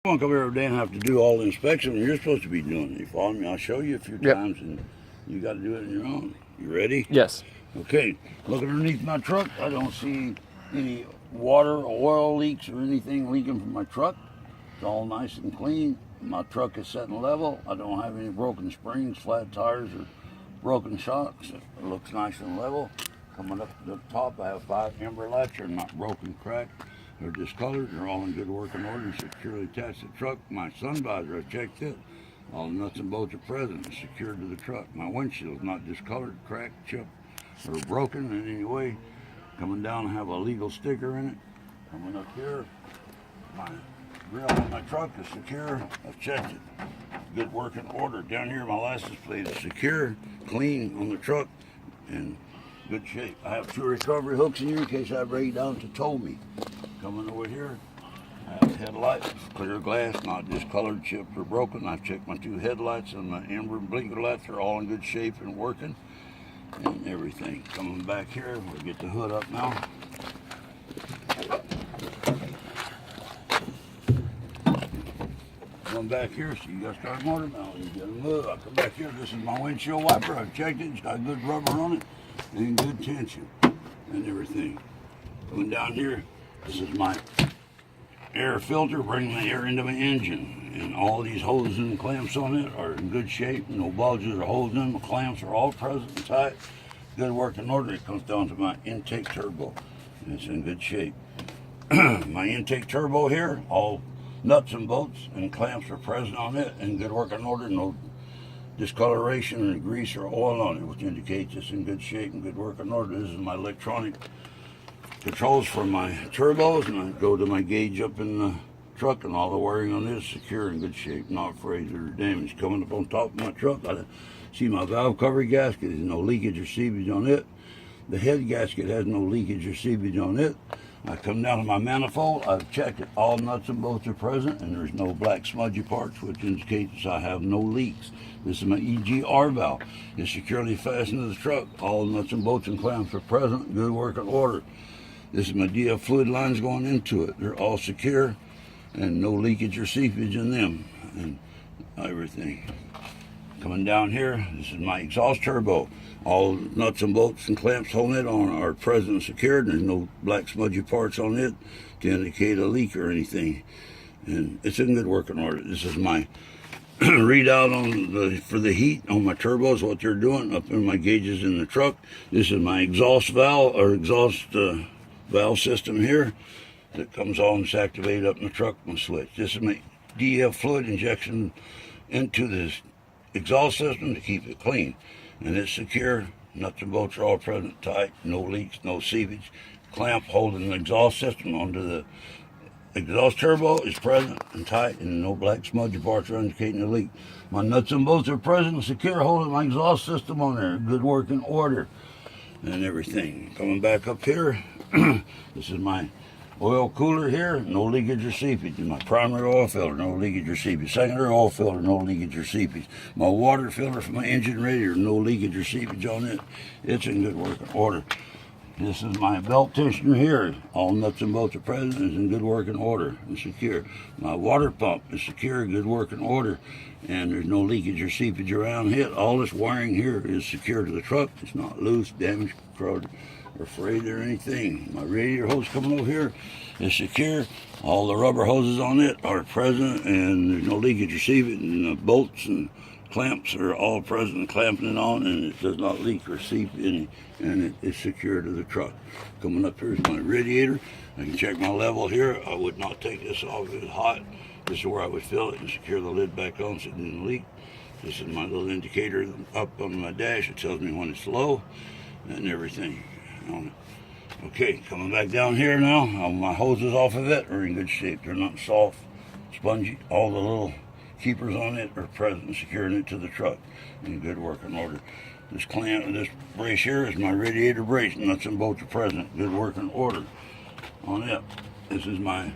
I won't come here every day and have to do all the inspection when you're supposed to be doing it. You follow me? I'll show you a few times, and you got to do it on your own. You ready? Yes. Okay. Looking underneath my truck, I don't see any water or oil leaks or anything leaking from my truck. It's all nice and clean. My truck is set and level. I don't have any broken springs, flat tires, or broken shocks. It looks nice and level. Coming up to the top, I have 5 amber lights. They're not broken, cracked. They're discolored. They're all in good working order. Securely attached to the truck. My sun visor, I checked it. All the nuts and bolts are present and secured to the truck. My windshield's not discolored, cracked, chipped, or broken in any way. Coming down, I have a legal sticker in it. Coming up here, my grill on my truck is secure. I've checked it. Good working order. Down here, my license plate is secure, clean on the truck, and good shape. I have 2 recovery hooks in here in case I break down to tow me. Coming over here, I have headlights, clear glass, not discolored, chipped, or broken. I've checked my 2 headlights and my amber blinker lights are all in good shape and working and everything. Coming back here, we'll get the hood up now. Come back here, so you got to start motor mounting. You got to move. I come back here, this is my windshield wiper. I've checked it, it's got good rubber on it and good tension and everything. Coming down here, this is my air filter, bringing the air into my engine. And all these hoses and clamps on it are in good shape. No bulges or holes in them. The clamps are all present and tight. Good working order. It comes down to my intake turbo. And it's in good shape. My intake turbo here, all nuts and bolts and clamps are present on it. In good working order. No discoloration or grease or oil on it, which indicates it's in good shape and good working order. This is my electronic controls for my turbos, and I go to my gauge up in the truck, and all the wiring on this secure in good shape, not afraid of damage. Coming up on top of my truck, I see my valve cover gasket. There's no leakage or seepage on it. The head gasket has no leakage or seepage on it. I come down to my manifold. I've checked it. All nuts and bolts are present, and there's no black smudgy parts, which indicates I have no leaks. This is my EGR valve. It's securely fastened to the truck. All nuts and bolts and clamps are present. Good working order. This is my DF fluid lines going into it. They're all secure and no leakage or seepage in them and everything. Coming down here, this is my exhaust turbo. All nuts and bolts and clamps holding it on are present and secured. There's no black smudgy parts on it to indicate a leak or anything. And it's in good working order. This is my readout on for the heat on my turbos, what they're doing up in my gauges in the truck. This is my exhaust valve or exhaust valve system here that comes on and activated up in the truck and switch. This is my DF fluid injection into this exhaust system to keep it clean, and it's secure. Nuts and bolts are all present, tight, no leaks, no seepage. Clamp holding the exhaust system onto the exhaust turbo is present and tight, and no black smudgy parts are indicating a leak. My nuts and bolts are present and secure, holding my exhaust system on there. Good working order and everything. Coming back up here, this is my oil cooler here, no leakage or seepage. My primary oil filter, no leakage or seepage. Secondary oil filter, no leakage or seepage. My water filter for my engine radiator, no leakage or seepage on it. It's in good working order. This is my belt tensioner here. All nuts and bolts are present and is in good working order and secure. My water pump is secure, good working order, and there's no leakage or seepage around it. All this wiring here is secure to the truck. It's not loose, damaged, corroded, or frayed or anything. My radiator hose coming over here is secure. All the rubber hoses on it are present, and there's no leakage or seepage, and the bolts and clamps are all present and clamping it on, and it does not leak or seep any, and it is secure to the truck. Coming up here is my radiator. I can check my level here. I would not take this off if it was hot. This is where I would fill it and secure the lid back on so it didn't leak. This is my little indicator up on my dash. It tells me when it's low and everything on it. Okay, coming back down here now. My hoses off of it are in good shape. They're not soft, spongy. All the little keepers on it are present and securing it to the truck in good working order. This clamp, this brace here is my radiator brace. Nuts and bolts are present, good working order on it. This is my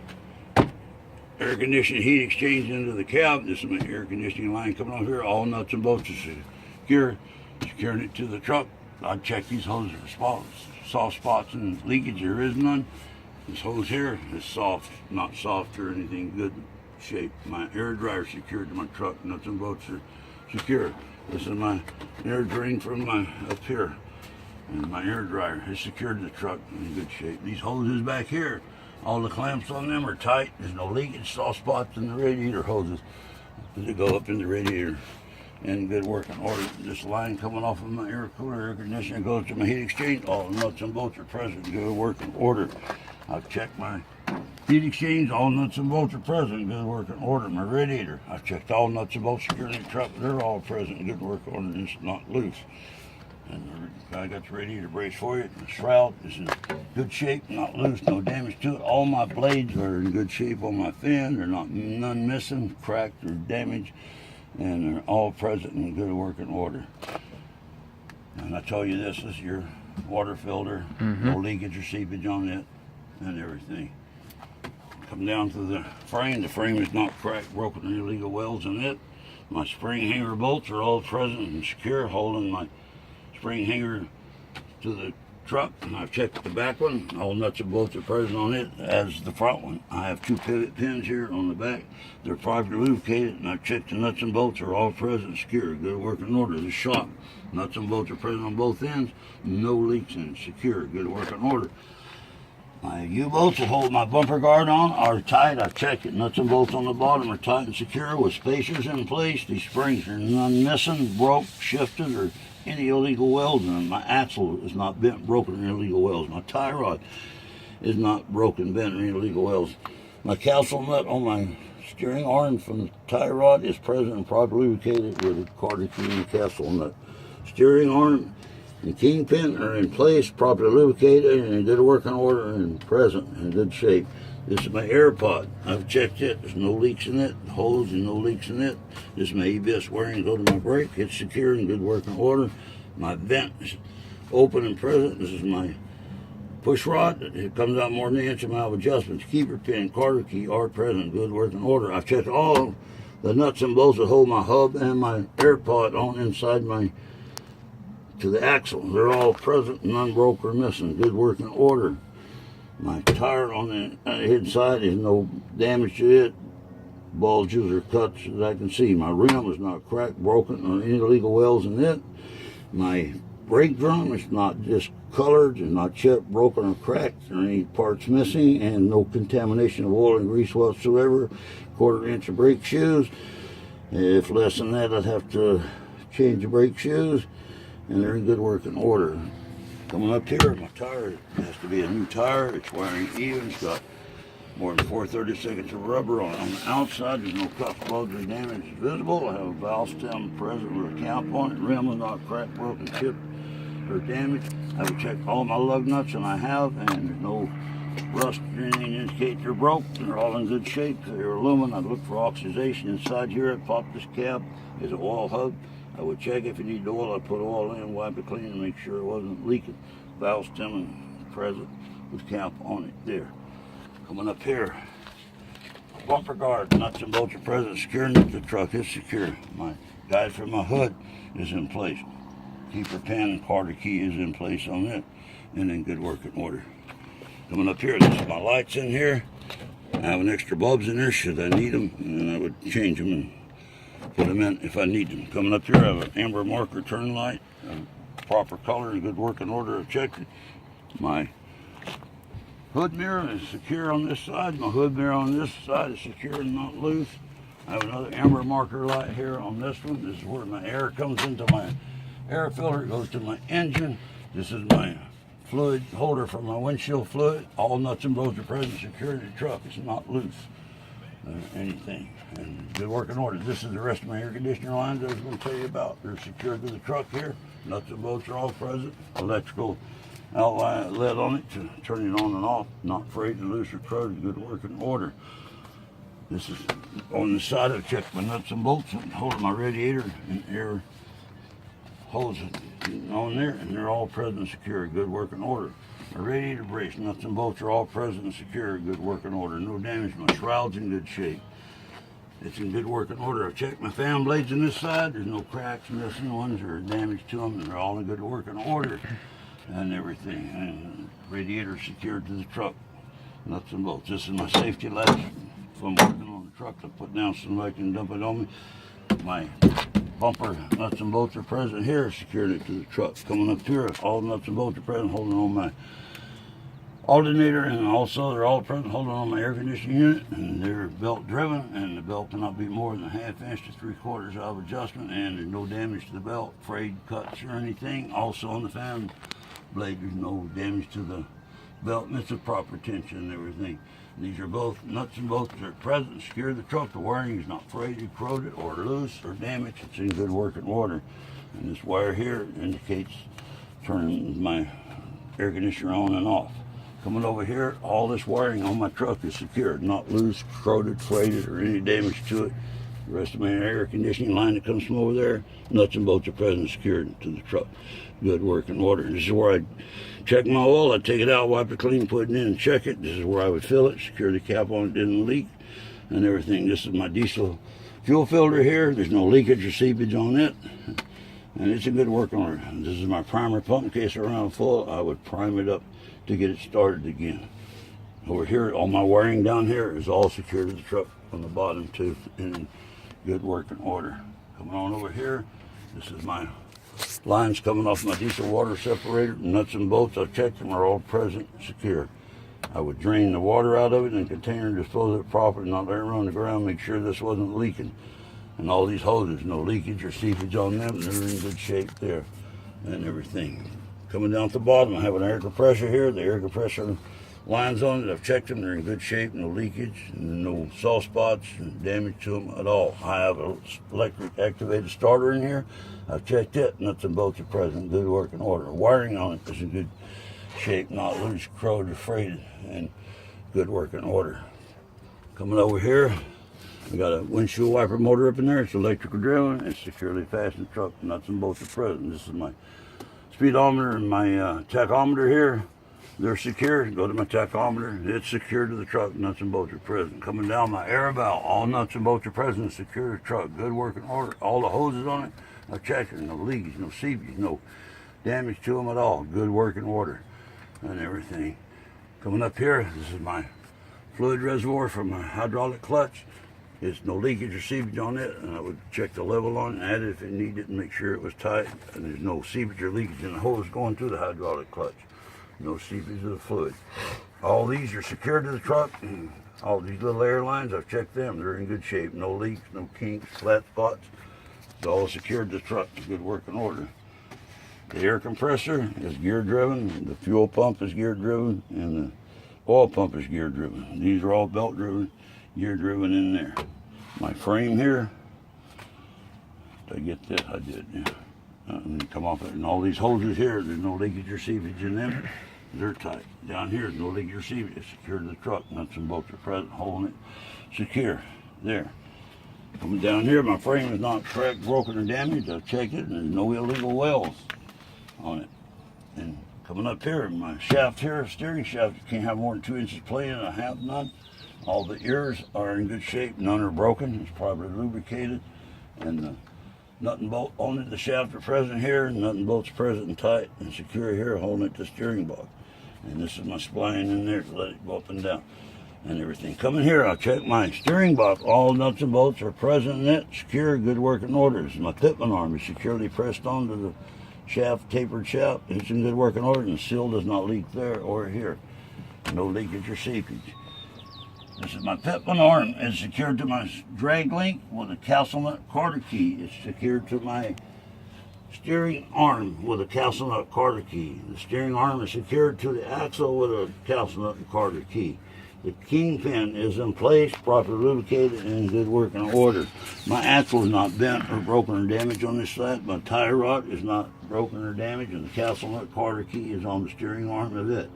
air conditioning heat exchange into the cab. This is my air conditioning line coming off here. All nuts and bolts are secure, securing it to the truck. I check these hoses for soft spots and leakage. There is none. This hose here is soft, not soft or anything, good shape. My air dryer secured to my truck. Nuts and bolts are secure. This is my air drain from my up here. And my air dryer is secured to the truck in good shape. These hoses back here, all the clamps on them are tight. There's no leakage, soft spots in the radiator hoses that go up in the radiator. In good working order. This line coming off of my air cooler, air conditioner goes to my heat exchange. All the nuts and bolts are present, good working order. I've checked my heat exchange, all nuts and bolts are present, good working order. My radiator, I've checked all nuts and bolts secured in the truck, they're all present, good working order, it's not loose. And I got the radiator brace for you. The shroud is in good shape, not loose, no damage to it. All my blades are in good shape on my fin, they're not none missing, cracked or damaged. And they're all present in good working order. And I tell you, this is your water filter, no leakage or seepage on it, and everything. Come down to the frame is not cracked, broken, or illegal welds in it. My spring hanger bolts are all present and secure, holding my spring hanger to the truck. And I've checked the back one, all nuts and bolts are present on it, as the front one. I have 2 pivot pins here on the back. They're properly lubricated, and I've checked the nuts and bolts are all present, secure, good working order. The shock, nuts and bolts are present on both ends, no leaks in it, secure, good working order. My U-bolts will hold my bumper guard on are tight. I've checked it. Nuts and bolts on the bottom are tight and secure with spacers in place. These springs are none missing, broke, shifted, or any illegal welds in them. My axle is not bent, broken, or illegal welds. My tie rod is not broken, bent, or any illegal welds. My castle nut on my steering arm from the tie rod is present and properly lubricated with a Carter key and castle nut. Steering arm and kingpin are in place, properly lubricated, and in good working order and present in good shape. This is my air pod. I've checked it. There's no leaks in it. Holes and no leaks in it. This is my ABS wiring go to my brake. It's secure in good working order. My vent is open and present. This is my push rod. It comes out more than an inch. And my adjustments, keeper pin, Carter key are present in good working order. I've checked all the nuts and bolts that hold my hub and my air pod on inside my to the axle. They're all present, none broke or missing. Good working order. My tire on the inside is no damage to it, bulges or cuts that I can see. My rim is not cracked, broken, or any illegal welds in it. My brake drum is not discolored, it's not chipped, broken, or cracked, or any parts missing, and no contamination of oil and grease whatsoever. 1/4 inch of brake shoes. If less than that, I'd have to change the brake shoes, and they're in good working order. Coming up here, my tire has to be a new tire. It's wearing even. It's got more than 4/32 of rubber on it. On the outside, there's no cuff, plugs, or damage visible. I have a valve stem present with a cap on it. Rim is not cracked, broken, chipped, or damaged. I have checked all my lug nuts, and I have, and there's no rust or anything to indicate they're broke. They're all in good shape. They're aluminum. I look for oxidation inside here. I pop this cap. Is an oil hub. I would check if you need oil. I'd put oil in, wipe it clean, and make sure it wasn't leaking. Valve stem present with cap on it there. Coming up here, bumper guard, nuts and bolts are present, securing the truck is secure. My guide for my hood is in place. Keeper pin and Carter key is in place on it, and in good working order. Coming up here, this is my lights in here. I have an extra bulbs in there should I need them, and then I would change them and put them in if I need them. Coming up here, I have an amber marker turn light, proper color and good working order. I've checked it. My hood mirror is secure on this side. My hood mirror on this side is secure and not loose. I have another amber marker light here on this one. This is where my air comes into my air filter. It goes to my engine. This is my fluid holder for my windshield fluid. All nuts and bolts are present, secure in the truck. It's not loose or anything. And good working order. This is the rest of my air conditioner lines I was going to tell you about. They're secured to the truck here. Nuts and bolts are all present. Electrical outlet on it to turn it on and off. Not frayed and loose or corroded. Good working order. This is on the side. I've checked my nuts and bolts and holding my radiator and air hose on there, and they're all present and secure. Good working order. My radiator brace, nuts and bolts are all present and secure. Good working order. No damage. My shroud's in good shape. It's in good working order. I've checked my fan blades on this side. There's no cracks, missing ones, or damage to them. They're all in good working order and everything. And radiator secured to the truck. Nuts and bolts. This is my safety latch from working on it. truck to put down so I can dump it on me. My bumper nuts and bolts are present here, secured it to the truck. Coming up here, all nuts and bolts are present, holding on my alternator, and also they're all present holding on my air conditioning unit, and they're belt driven, and the belt cannot be more than a ½ inch to 3/4 of adjustment, and there's no damage to the belt, frayed, cuts, or anything. Also on the fan blade, there's no damage to the belt, and it's a proper tension and everything. These are both nuts and bolts that are present, secure the truck. The wiring is not frayed, corroded, or loose, or damaged. It's in good working order. And this wire here indicates turning my air conditioner on and off. Coming over here, all this wiring on my truck is secured, not loose, corroded, frayed, or any damage to it. The rest of my air conditioning line that comes from over there, nuts and bolts are present, secured to the truck. Good working order. This is where I check my oil. I take it out, wipe it clean, put it in, and check it. This is where I would fill it, secure the cap on it, didn't leak, and everything. This is my diesel fuel filter here. There's no leakage or seepage on it, and it's a good working order. This is my primer pump. In case I run full, I would prime it up to get it started again. Over here, all my wiring down here is all secured to the truck on the bottom too, in good working order. Coming on over here, this is my lines coming off my diesel water separator. Nuts and bolts, I've checked them, are all present, secure. I would drain the water out of it in a container and dispose of it properly, not let it run on the ground, make sure this wasn't leaking. And all these hoses, no leakage or seepage on them, they're in good shape there and everything. Coming down at the bottom, I have an air compressor here. The air compressor lines on it, I've checked them, they're in good shape, no leakage, no soft spots, and damage to them at all. I have an electric activated starter in here. I've checked it, nuts and bolts are present, good working order. Wiring on it is in good shape, not loose, corroded, or frayed, and good working order. Coming over here, I got a windshield wiper motor up in there. It's electrical driven, it's securely fastened truck, nuts and bolts are present. This is my speedometer and my tachometer here. They're secure. Go to my tachometer. It's secured to the truck. Nuts and bolts are present. Coming down my air valve, all nuts and bolts are present. Secure the truck. Good working order. All the hoses on it, I checked it. No leakage, no seepage, no damage to them at all. Good working order and everything. Coming up here, this is my fluid reservoir for my hydraulic clutch. There's no leakage or seepage on it, and I would check the level on it, add it if it needed, and make sure it was tight. And there's no seepage or leakage in the hose going through the hydraulic clutch. No seepage of the fluid. All these are secured to the truck. And all these little air lines, I've checked them. They're in good shape. No leaks, no kinks, flat spots. It's all secured to the truck. Good working order. The air compressor is gear driven. The fuel pump is gear driven, and the oil pump is gear driven. These are all belt driven, gear driven in there. My frame here, did I get this? I did, yeah. Come off it, and all these hoses here, there's no leakage or seepage in them. They're tight. Down here, no leakage or seepage. It's secured to the truck. Nuts and bolts are present, holding it secure. There. Coming down here, my frame is not cracked, broken, or damaged. I've checked it, and there's no illegal welds on it. And coming up here, my shaft here, steering shaft, you can't have more than 2 inches play and a half nut. All the ears are in good shape. None are broken. It's properly lubricated. And the nut and bolt, only the shaft are present here. Nut and bolts present and tight and secure here, holding it to the steering box. And this is my spline in there to let it go up and down and everything. Coming here, I'll check my steering box. All nuts and bolts are present in it, secure, good working order. This is my Pitman arm is securely pressed onto the shaft, tapered shaft. It's in good working order, and the seal does not leak there or here. No leakage or seepage. This is my Pitman arm. It's secured to my drag link with a castle nut quarter key. It's secured to my steering arm with a castle nut quarter key. The steering arm is secured to the axle with a castle nut and quarter key. The kingpin is in place, properly lubricated, and in good working order. My axle is not bent or broken or damaged on this side. My tie rod is not broken or damaged, and the castle nut quarter key is on the steering arm of it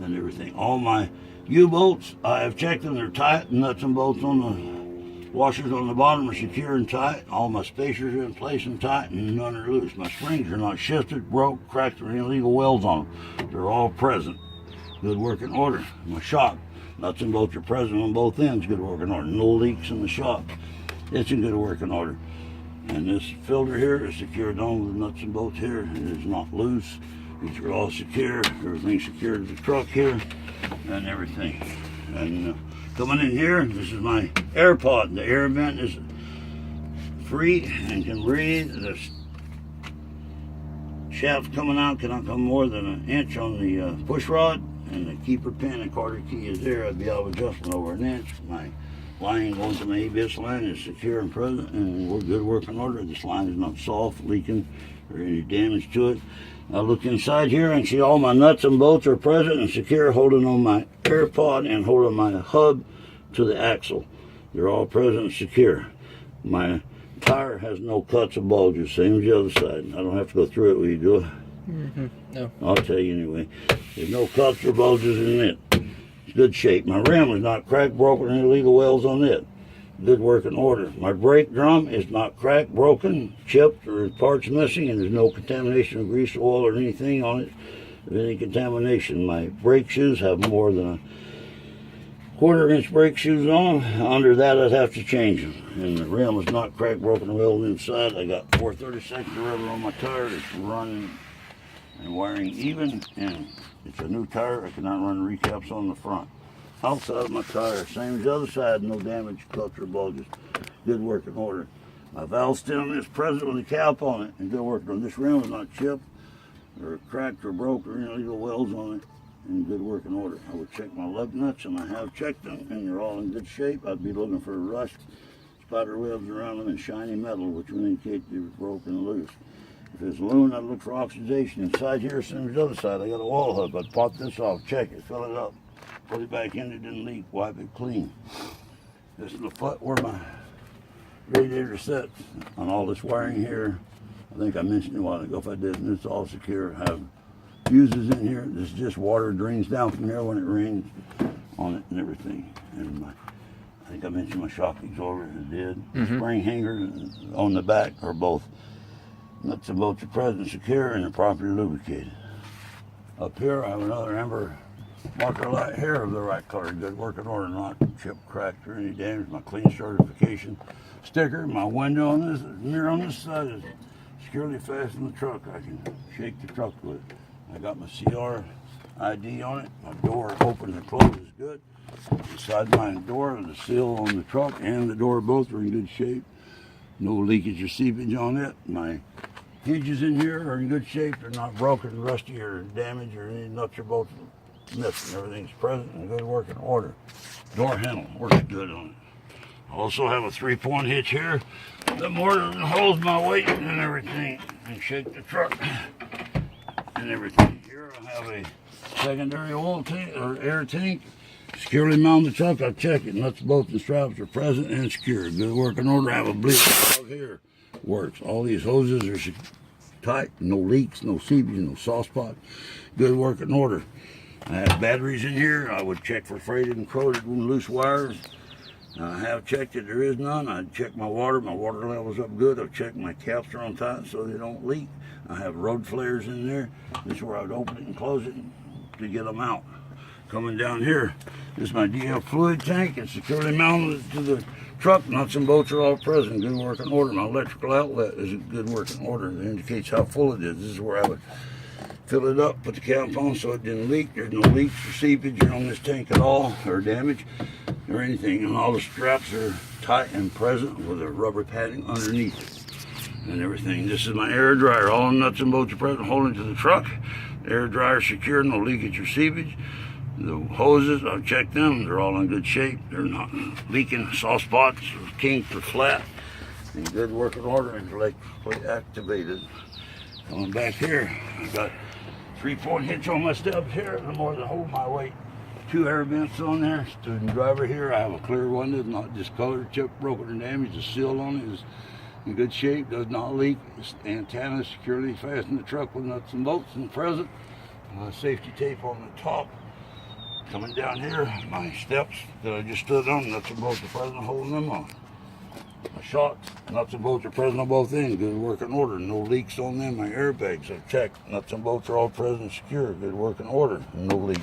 and everything. All my U-bolts, I have checked them, they're tight. Nuts and bolts on the washers on the bottom are secure and tight. All my spacers are in place and tight, and none are loose. My springs are not shifted, broke, cracked, or any illegal welds on them. They're all present. Good working order. My shock, nuts and bolts are present on both ends. Good working order. No leaks in the shock. It's in good working order. And this filter here is secured on with the nuts and bolts here. It is not loose. These are all secure. Everything's secured to the truck here and everything. And Coming in here, this is my air pod. The air vent is free and can breathe. The shaft coming out cannot come more than an inch on the push rod, and the keeper pin and quarter key is there. I'd be out of adjustment over an inch. My line going to my ABS line is secure and present, and we're good working order. This line is not soft, leaking, or any damage to it. I look inside here and see all my nuts and bolts are present and secure, holding on my air pod and holding my hub to the axle. They're all present and secure. My tire has no cuts or bulges, same as the other side. I don't have to go through it. Will you do it? No. I'll tell you anyway. There's no cuts or bulges in it. It's good shape. My rim is not cracked, broken, or illegal welds on it. Good working order. My brake drum is not cracked, broken, chipped, or parts missing, and there's no contamination of grease, oil, or anything on it of any contamination. My brake shoes have more than a quarter-inch brake shoes on. Under that, I'd have to change them. And the rim is not cracked, broken, or welded inside. I got 4/32 of rubber on my tire. It's running and wiring even, and it's a new tire. I cannot run recaps on the front. Outside of my tire, same as the other side, no damage, cuts, or bulges. Good working order. My valve stem is present with a cap on it, and good working order. This rim is not chipped, or cracked, or broke, or any illegal welds on it. In good working order. I would check my lug nuts, and I have checked them, and they're all in good shape. I'd be looking for rust, spider webs around them, and shiny metal, which would indicate they were broken and loose. If it's aluminum, I'd look for oxidation. Inside here, same as the other side, I got a wall hub. I'd pop this off, check it, fill it up, put it back in, it didn't leak, wipe it clean. This is the foot where my radiator sits on all this wiring here. I think I mentioned it a while ago. If I didn't, it's all secure. I have fuses in here. This is just water drains down from here when it rains on it and everything. And I think I mentioned my shock absorber. It did. Spring hanger on the back are both nuts and bolts are present, secure, and are properly lubricated. Up here, I have another amber marker light here of the right color. Good working order, not chipped, cracked, or any damage. My clean certification sticker. My window on this mirror on this side is securely fastened in the truck. I can shake the truck with it. I got my CR ID on it. My door opens and closes good. Inside my door, the seal on the truck and the door both are in good shape. No leakage or seepage on it. My hinges in here are in good shape. They're not broken, rusty, or damaged, or any nuts or bolts missing. Everything's present and good working order. Door handle works good on it. I also have a 3-point hitch here that more than holds my weight and everything, and shake the truck and everything. Here I have a secondary oil tank or air tank. Securely mounted the truck. I check it. Nuts, bolts, and straps are present and secure. Good working order. I have a bleach valve here. Works. All these hoses are tight. No leaks, no seepage, no soft spot. Good working order. I have batteries in here. I would check for freighted and corroded and loose wires. I have checked it. There is none. I check my water. My water level's up good. I've checked my caps are on tight so they don't leak. I have road flares in there. This is where I would open it and close it to get them out. Coming down here, this is my DL fluid tank. It's securely mounted to the truck. Nuts and bolts are all present. Good working order. My electrical outlet is in good working order. It indicates how full it is. This is where I would fill it up, put the cap on so it didn't leak. There's no leaks or seepage on this tank at all, or damage, or anything. And all the straps are tight and present with a rubber padding underneath it and everything. This is my air dryer. All the nuts and bolts are present holding to the truck. The air dryer secure, no leakage or seepage. The hoses, I've checked them. They're all in good shape. They're not leaking, soft spots, or kinked, or flat. In good working order and electrically activated. Coming back here, I've got 3-point hitch on my steps here. No more than hold my weight. 2 air vents on there. Student driver here. I have a clear window, not discolored, chipped, broken, or damaged. The seal on it is in good shape, does not leak. This antenna is securely fastened in the truck with nuts and bolts and present. Safety tape on the top. Coming down here, my steps that I just stood on, nuts and bolts are present, holding them on. My shocks, nuts and bolts are present on both ends, good working order. No leaks on them. My airbags, I've checked. Nuts and bolts are all present, secure, good working order, no leaks.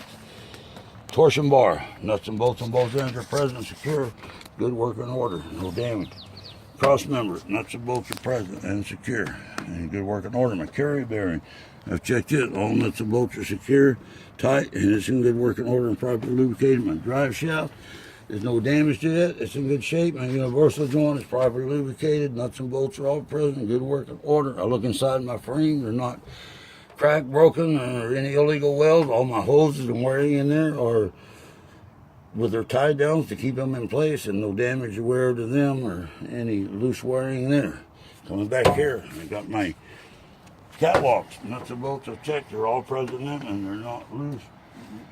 Torsion bar, nuts and bolts on both ends are present, secure, good working order, no damage. Cross member, nuts and bolts are present and secure, and good working order. My carry bearing, I've checked it. All nuts and bolts are secure, tight, and it's in good working order and properly lubricated. My drive shaft, There's no damage to it. It's in good shape. My universal joint is properly lubricated. Nuts and bolts are all present. Good working order. I look inside my frame. They're not cracked, broken, or any illegal welds. All my hoses and wiring in there are with their tie downs to keep them in place, and no damage or wear to them or any loose wiring there. Coming back here, I got my catwalks. Nuts and bolts I've checked. They're all present in them, and they're not loose.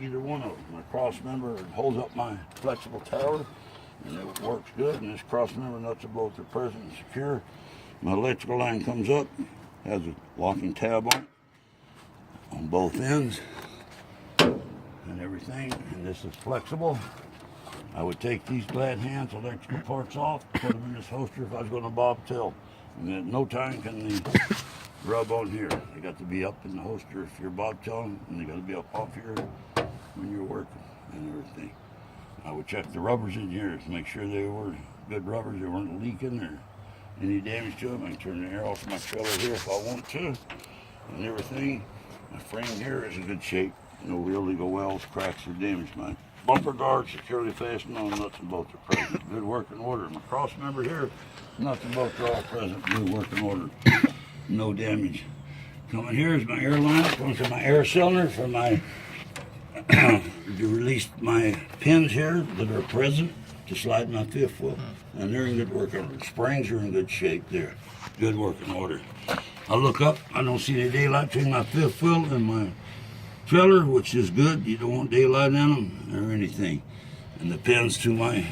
Either one of them. My cross member holds up my flexible tower, and it works good. And this cross member nuts and bolts are present and secure. My electrical line comes up, has a locking tab on both ends, and everything. And this is flexible. I would take these glad hands electrical parts off, put them in this holster if I was going to bobtail. And at no time can they rub on here. They got to be up in the holster if you're bobtailing, and they got to be up off here when you're working and everything. I would check the rubbers in here to make sure they were good rubbers. They weren't leaking or any damage to them. I can turn the air off my trailer here if I want to, and everything. My frame here is in good shape. No illegal welds, cracks, or damage. My bumper guard securely fastened on. Nuts and bolts are present. Good working order. My cross member here, nuts and bolts are all present. Good working order. No damage. Coming here is my air line. Going to my air cylinder for my to release my pins here that are present to slide my fifth wheel. And they're in good working order. Springs are in good shape there. Good working order. I look up. I don't see any daylight between my fifth wheel and my trailer, which is good. You don't want daylight in them or anything. And the pins to my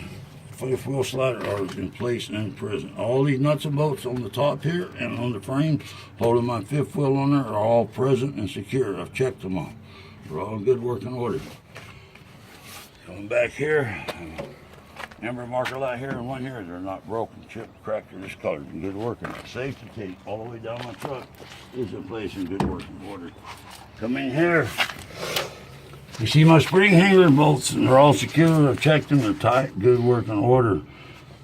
fifth wheel slider are in place and present. All these nuts and bolts on the top here and on the frame holding my fifth wheel on there are all present and secure. I've checked them all. They're all in good working order. Coming back here, amber marker light here and one here, they're not broken, chipped, cracked, or discolored. In good working. Safety tape all the way down my truck is in place in good working order. Come in here. You see my spring hanger bolts, and they're all secure. I've checked them, they're tight, good working order.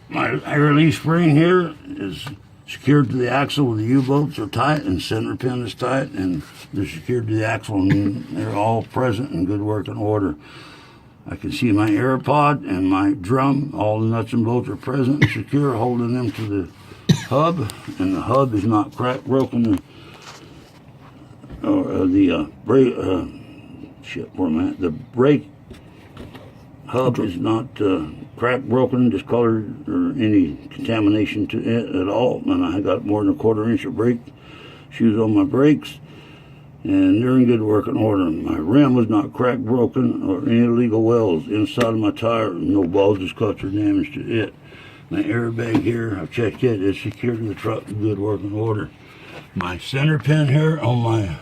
My air release spring here is secured to the axle. The U-bolts are tight, and center pin is tight, and they're secured to the axle, and they're all present in good working order. I can see my air pod and my drum. All the nuts and bolts are present and secure, holding them to the hub, and the hub is not cracked, broken, or the brake. Where am I at? The brake hub is not cracked, broken, discolored, or any contamination to it at all. And I got more than a 1/4 inch of brake shoes on my brakes, and they're in good working order. My rim was not cracked, broken, or any illegal welds inside of my tire. No bulges, cuts, or damage to it. My airbag here, I've checked it. It's secured to the truck in good working order. My center pin here on my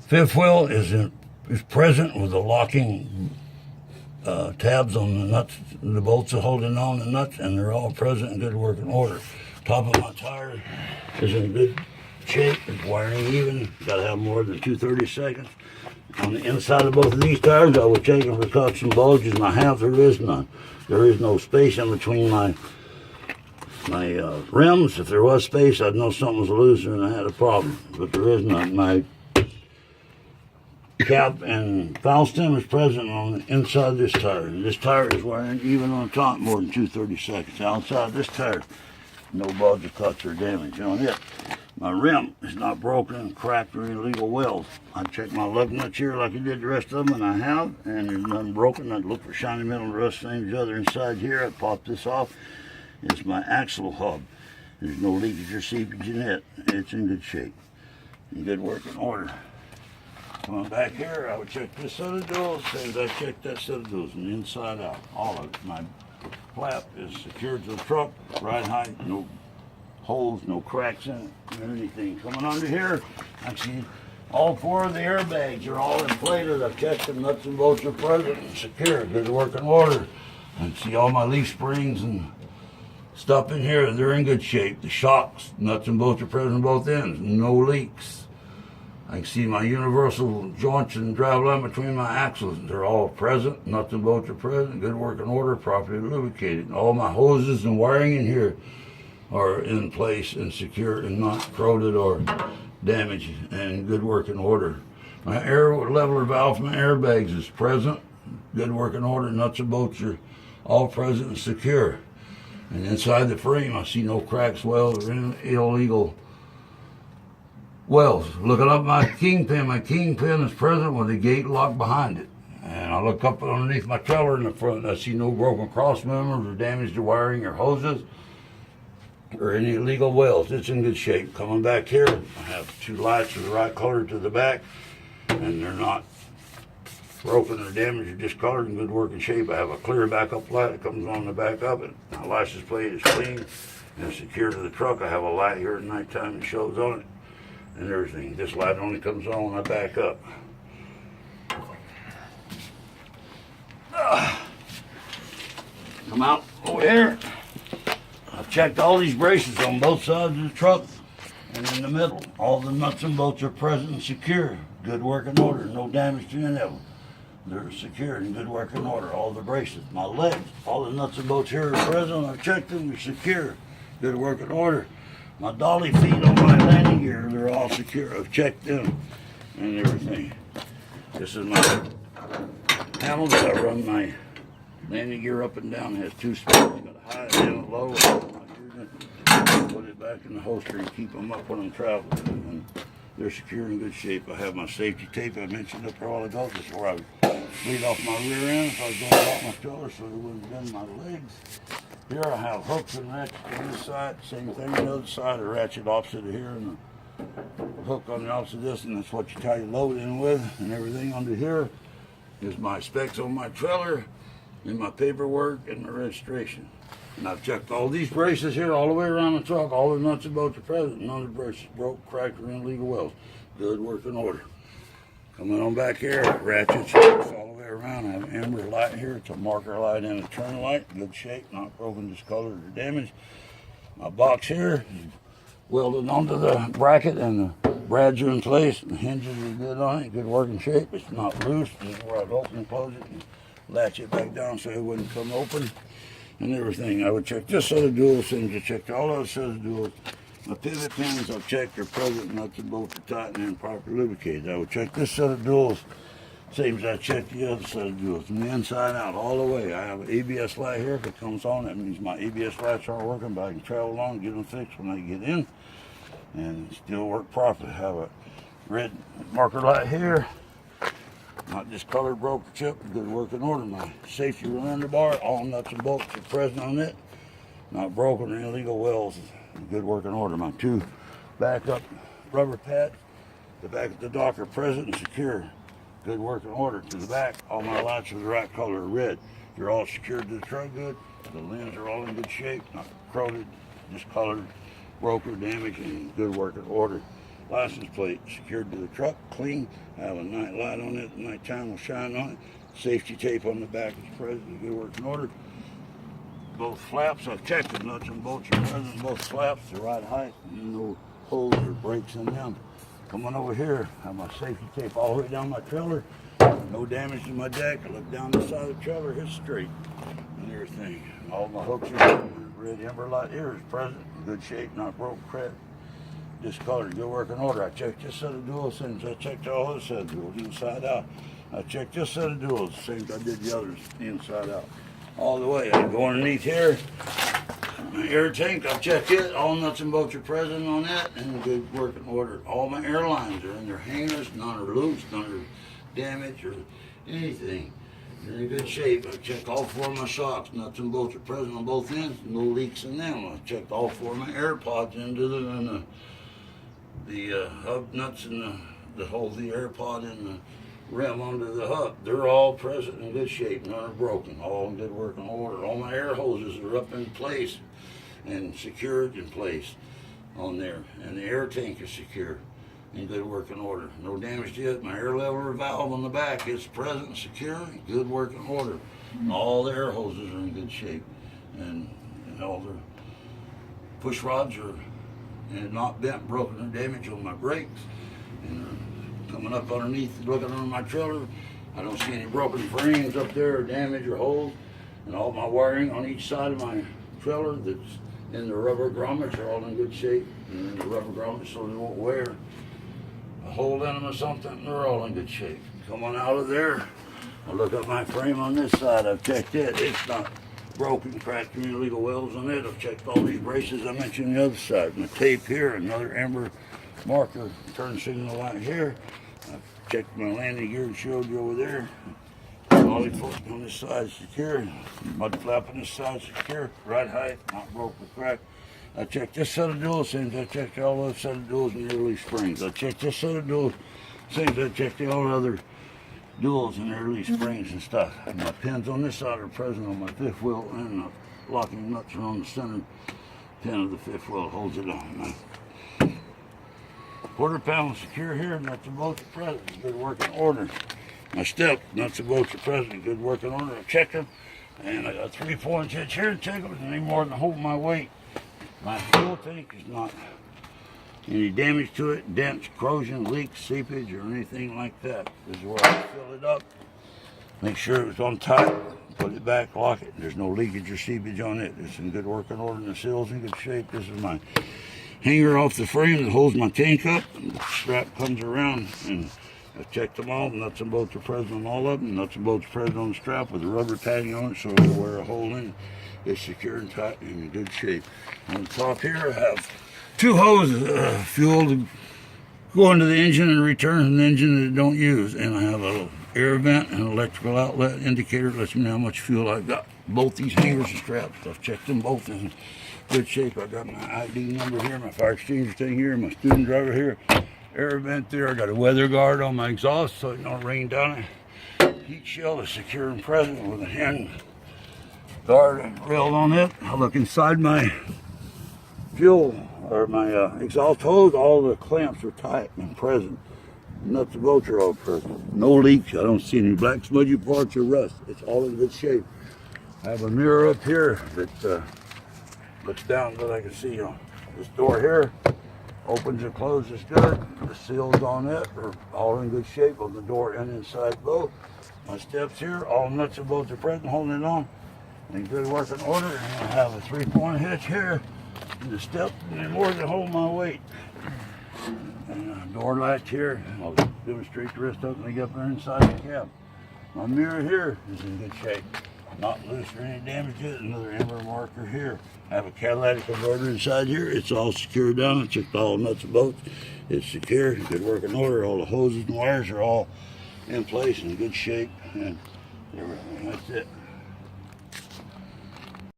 fifth wheel is present with the locking tabs on the nuts. The bolts are holding on the nuts, and they're all present in good working order. Top of my tire is in good shape. It's wiring even. Got to have more than 2/32. On the inside of both of these tires, I was checking for cuts and bulges, and I have. There is none. There is no space in between my rims. If there was space, I'd know something was loose and I had a problem. But there is none. My cap and valve stem is present on the inside of this tire. This tire is wiring even on top, more than 2/32. Outside this tire, no bulges, cuts, or damage on it. My rim is not broken, cracked, or illegal welds. I checked my lug nuts here like I did the rest of them, and I have, and there's none broken. I'd look for shiny metal, rust, same as the other inside here. I pop this off. It's my axle hub. There's no leakage or seepage in it. It's in good shape, in good working order. Coming back here, I would check this set of doors, same as I checked that set of doors, and inside out, all of it. My flap is secured to the truck, ride height, no holes, no cracks in it, or anything. Coming under here, I see all 4 of the airbags are all inflated. I've checked them, nuts and bolts are present and secure, good working order. I see all my leaf springs and stuff in here, they're in good shape. The shocks, nuts and bolts are present on both ends, no leaks. I can see my universal joints and drive line between my axles. They're all present. Nuts and bolts are present. Good working order, properly lubricated. All my hoses and wiring in here are in place and secure and not corroded or damaged, and good working order. My air leveler valve for my airbags is present good working order. Nuts and bolts are all present and secure. And inside the frame, I see no cracks, welds, or illegal welds. Looking up my kingpin is present with the gate locked behind it. And I look up underneath my trailer in the front, and I see no broken cross members or damaged wiring or hoses or any illegal welds. It's in good shape. Coming back here, I have two lights of the right color to the back, and they're not broken or damaged or discolored, in good working shape. I have a clear backup light that comes on the back of it. My license plate is clean and secure to the truck. I have a light here at nighttime that shows on it and everything. This light only comes on when I back up. Come out over here. I've checked all these braces on both sides of the truck and in the middle. All the nuts and bolts are present and secure. Good working order. No damage to any of them. They're secure and good working order. All the braces, my legs, all the nuts and bolts here are present. I've checked them. They're secure. Good working order. My dolly feet on my landing gear, they're all secure. I've checked them and everything. This is my handles. I run my landing gear up and down. It has two speeds. Got a high and a low. Put it back in the holster and keep them up when I'm traveling. And they're secure and good shape. I have my safety tape I mentioned up there a while ago. This is where I would bleed off my rear end if I was going off my shoulder so it wouldn't bend my legs. Here I have hooks and ratchets on this side. Same thing on the other side. A ratchet opposite of here and a hook on the opposite of this, and that's what you tie your load in with. And everything under here is my specs on my trailer and my paperwork and my registration. And I've checked all these braces here all the way around the truck. All the nuts and bolts are present. None of the braces broke, cracked, or illegal welds. Good working order. Coming on back here, ratchets all the way around. I have an amber light here. It's a marker light and a turn light. Good shape, not broken, discolored, or damaged. My box here is welded onto the bracket, and the brads are in place. The hinges are good on it. Good working shape. It's not loose. This is where I'd open and close it and latch it back down so it wouldn't come open. And everything. I would check this set of dual seams. I checked all those sets of duals. My pivot pins I've checked are present, nuts and bolts are tight and properly lubricated. I would check this set of duals, same as I checked the other set of duals, from the inside out all the way. I have an ABS light here. If it comes on, that means my ABS lights aren't working, but I can travel along and get them fixed when I get in and still work properly. I have a red marker light here. Not discolored, broke, or chipped, good working order. My safety reminder bar, all nuts and bolts are present on it. Not broken or illegal welds, good working order. My two backup rubber pads, the back of the dock are present and secure. Good working order. To the back, all my lights are the right color, red. They're all secured to the truck good. The limbs are all in good shape, not corroded, discolored, broke, or damaged, and good working order. License plate secured to the truck, clean. I have a night light on it, nighttime will shine on it. Safety tape on the back is present, good working order. Both flaps, I've checked the nuts and bolts are present, both flaps, the right height, no holes or breaks in them. Coming over here, I have my safety tape all the way down my trailer. No damage to my deck. I look down the side of the trailer, it's straight and everything. All my hooks are red amber light here is present, good shape, not broke, cracked, discolored, good working order. I checked this set of dual seams. I checked all other set of duals inside out. I checked this set of duals, same as I did the others inside out. All the way. I go underneath here. My air tank, I've checked it. All nuts and bolts are present on that and good working order. All my air lines are in their hangers. None are loose, none are damaged or anything. They're in good shape. I've checked all four of my shocks. Nuts and bolts are present on both ends. No leaks in them. I've checked all four of my air pods into the hub nuts and the hold the air pod in the rim under the hub. They're all present in good shape. None are broken. All in good working order. All my air hoses are up in place and secured in place on there. And the air tank is secure in good working order. No damage to it. My air leveler valve on the back is present and secure in good working order. And all the air hoses are in good shape. And all the push rods are not bent, broken, or damaged on my brakes. And coming up underneath, looking under my trailer, I don't see any broken frames up there or damage or holes. And all my wiring on each side of my trailer that's in the rubber grommets are all in good shape. And in the rubber grommets so they won't wear a hole in them or something, they're all in good shape. Coming out of there, I look at my frame on this side. I've checked it. It's not broken, cracked, any illegal welds on it. I've checked all these braces I mentioned on the other side. My tape here, another amber marker, turn signal light here. I've checked my landing gear and showed you over there. Ollie foot on this side secure. Mud flap on this side secure. Right height, not broke or cracked. I checked this set of duals, same as I checked all those set of duals and the early springs. I checked this set of duals, same as I checked all the other duals and early springs and stuff. And my pins on this side are present on my fifth wheel, and the locking nuts are on the center pin of the fifth wheel, holds it on. My quarter panel secure here, nuts and bolts are present, good working order. My step, nuts and bolts are present, good working order. I checked them, and I got 3-point hitch here to check them, and any more than hold my weight. My fuel tank is not any damage to it, dents, corrosion, leaks, seepage, or anything like that. This is where I fill it up, make sure it was on tight, put it back, lock it. There's no leakage or seepage on it. It's in good working order, and the seal's in good shape. This is my hanger off the frame that holds my tank up. And the strap comes around, and I checked them all. Nuts and bolts are present on all of them. Nuts and bolts are present on the strap with a rubber tagging on it, so it'll wear a hole in it. It's secure and tight and in good shape. On the top here, I have 2 hoses, fuel to go into the engine and return to the engine that I don't use. And I have a little air vent and an electrical outlet indicator that lets me know how much fuel I've got. Both these hangers and straps, I've checked them both in good shape. I got my ID number here, my fire extinguisher thing here, my student driver here, air vent there. I got a weather guard on my exhaust so it don't rain down it. Heat shield is secure and present with a hand guard and rail on it. I look inside my fuel or my exhaust hose. All the clamps are tight and present. Nuts and bolts are all present. No leaks. I don't see any black smudgy parts or rust. It's all in good shape. I have a mirror up here that looks down so I can see this door here. Opens and closes good. The seals on it are all in good shape on the door and inside both. My steps here, all nuts and bolts are present, holding it on in good working order. And I have a 3-point hitch here and the step and more than hold my weight. And door latch here. I'll demonstrate the rest opening up there inside the cab. My mirror here is in good shape. Not loose or any damage to it. Another amber marker here. I have a catalytic converter inside here. It's all secure down. I checked all the nuts and bolts. It's secure, good working order. All the hoses and wires are all in place in good shape. And everything. That's it.